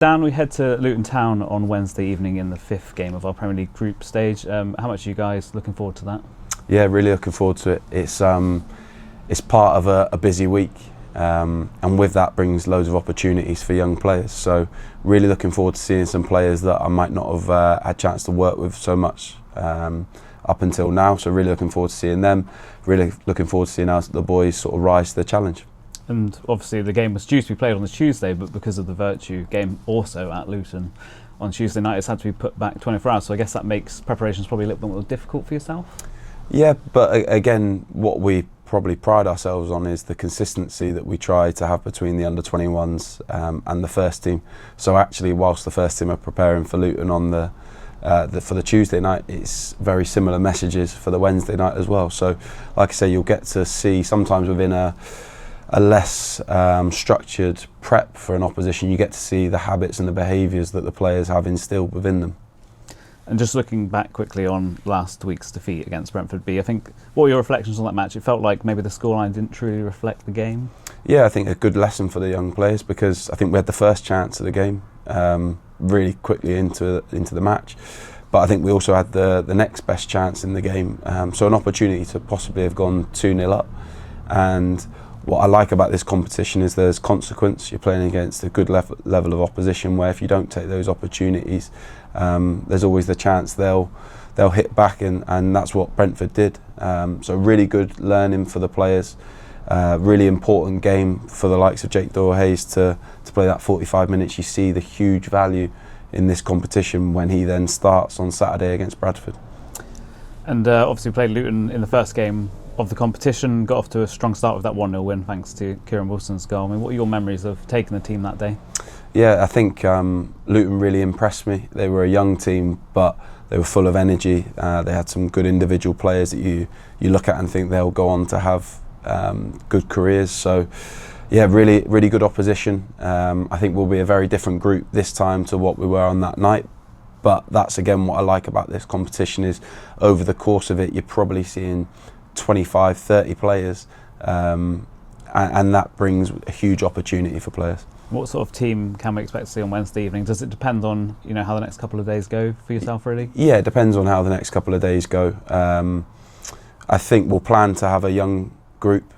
Dan, we head to Luton Town on Wednesday evening in the 5th game of our Premier League group stage. How much are you guys looking forward to that? Yeah, really looking forward to it. It's part of a busy week, and with that brings loads of opportunities for young players. So really looking forward to seeing some players that I might not have had a chance to work with so much up until now. So really looking forward to seeing them. Really looking forward to seeing how the boys sort of rise to the challenge. And obviously the game was due to be played on the Tuesday, but because of the Virtue game also at Luton on Tuesday night, it's had to be put back 24 hours. So I guess that makes preparations probably a little bit more difficult for yourself? Yeah, but again, what we probably pride ourselves on is the consistency that we try to have between the under-21s and the first team. So actually, whilst the first team are preparing for Luton on for the Tuesday night, it's very similar messages for the Wednesday night as well. So like I say, you'll get to see sometimes within a less structured prep for an opposition, you get to see the habits and the behaviours that the players have instilled within them. And just looking back quickly on last week's defeat against Brentford B, I think, what were your reflections on that match? It felt like maybe the scoreline didn't truly reflect the game. Yeah, I think a good lesson for the young players, because I think we had the first chance of the game really quickly into the match. But I think we also had the next best chance in the game, so an opportunity to possibly have gone 2-0 up. And what I like about this competition is there's consequence. You're playing against a good level of opposition where if you don't take those opportunities, there's always the chance they'll hit back, and that's what Brentford did. So really good learning for the players. Really important game for the likes of Jake Doyle-Hayes to play that 45 minutes. You see the huge value in this competition when he then starts on Saturday against Bradford. And obviously played Luton in the first game of the competition, got off to a strong start with that 1-0 win thanks to Kieran Wilson's goal. I mean, what are your memories of taking the team that day? Yeah, I think Luton really impressed me. They were a young team, but they were full of energy. They had some good individual players that you look at and think they'll go on to have good careers. So yeah, really good opposition. I think we'll be a very different group this time to what we were on that night. But that's again what I like about this competition is over the course of it, you're probably seeing 25, 30 players, and that brings a huge opportunity for players. What sort of team can we expect to see on Wednesday evening? Does it depend on how the next couple of days go for yourself, really? Yeah, it depends on how the next couple of days go. I think we'll plan to have a young group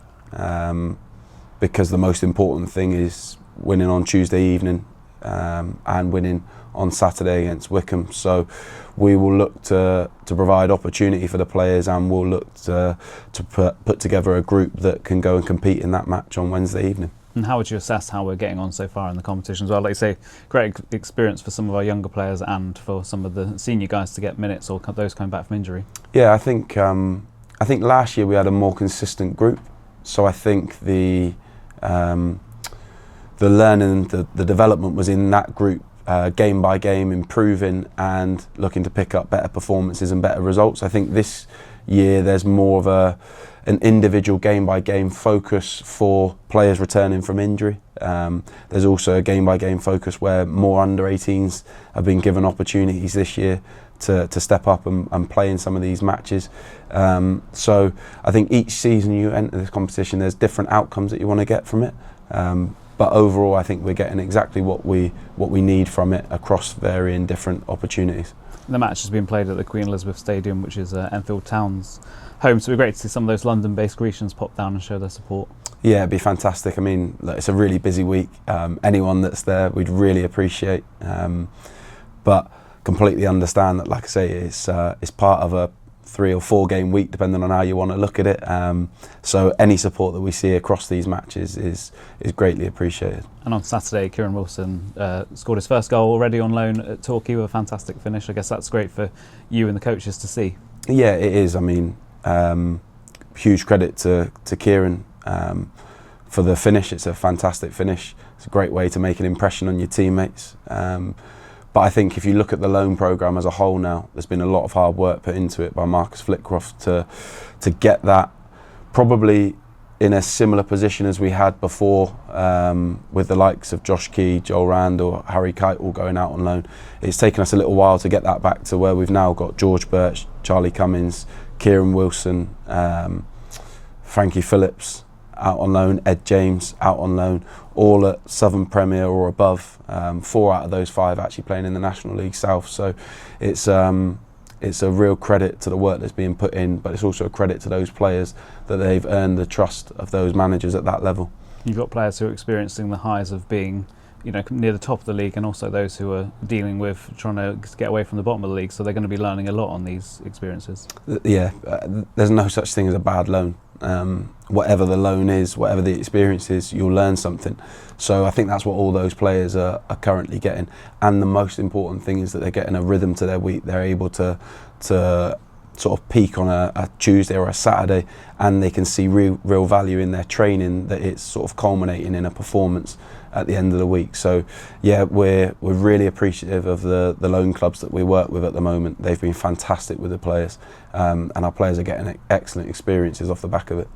because the most important thing is winning on Tuesday evening and winning on Saturday against Wycombe. So we will look to provide opportunity for the players, and we'll look to put together a group that can go and compete in that match on Wednesday evening. And how would you assess how we're getting on so far in the competition as well? Like you say, great experience for some of our younger players and for some of the senior guys to get minutes or those coming back from injury. Yeah, I think last year we had a more consistent group. So I think the learning, the development was in that group, game by game, improving and looking to pick up better performances and better results. I think this year there's more of an individual game by game focus for players returning from injury. There's also a game by game focus where more under 18s have been given opportunities this year to step up and play in some of these matches. So I think each season you enter this competition, there's different outcomes that you want to get from it. But overall, I think we're getting exactly what we need from it across varying different opportunities. The match has been played at the Queen Elizabeth Stadium, which is Enfield Town's home, so it'd be great to see some of those London-based Grecians pop down and show their support. Yeah, it'd be fantastic. I mean, look, it's a really busy week. Anyone that's there, we'd really appreciate. But completely understand that, like I say, it's part of a 3 or 4 game week, depending on how you want to look at it. So any support that we see across these matches is greatly appreciated. And on Saturday, Kieran Wilson scored his first goal already on loan at Torquay with a fantastic finish. I guess that's great for you and the coaches to see. Yeah, it is. I mean, huge credit to Kieran for the finish. It's a fantastic finish. It's a great way to make an impression on your teammates. But I think if you look at the loan programme as a whole now, there's been a lot of hard work put into it by Marcus Flitcroft to get that probably in a similar position as we had before with the likes of Josh Key, Joel Randall, Harry Kite all going out on loan. It's taken us a little while to get that back to where we've now got George Birch, Charlie Cummins, Kieran Wilson, Frankie Phillips out on loan, Ed James out on loan, all at Southern Premier or above. 4 out of those 5 actually playing in the National League South. So it's a real credit to the work that's being put in, but it's also a credit to those players that they've earned the trust of those managers at that level. You've got players who are experiencing the highs of being, near the top of the league, and also those who are dealing with trying to get away from the bottom of the league. So they're going to be learning a lot on these experiences. Yeah, there's no such thing as a bad loan. Whatever the loan is, whatever the experience is, you'll learn something. So I think that's what all those players are currently getting. And the most important thing is that they're getting a rhythm to their week. They're able to sort of peak on a Tuesday or a Saturday, and they can see real value in their training, that it's sort of culminating in a performance at the end of the week. So yeah, we're really appreciative of the loan clubs that we work with at the moment. They've been fantastic with the players, and our players are getting excellent experiences off the back of it.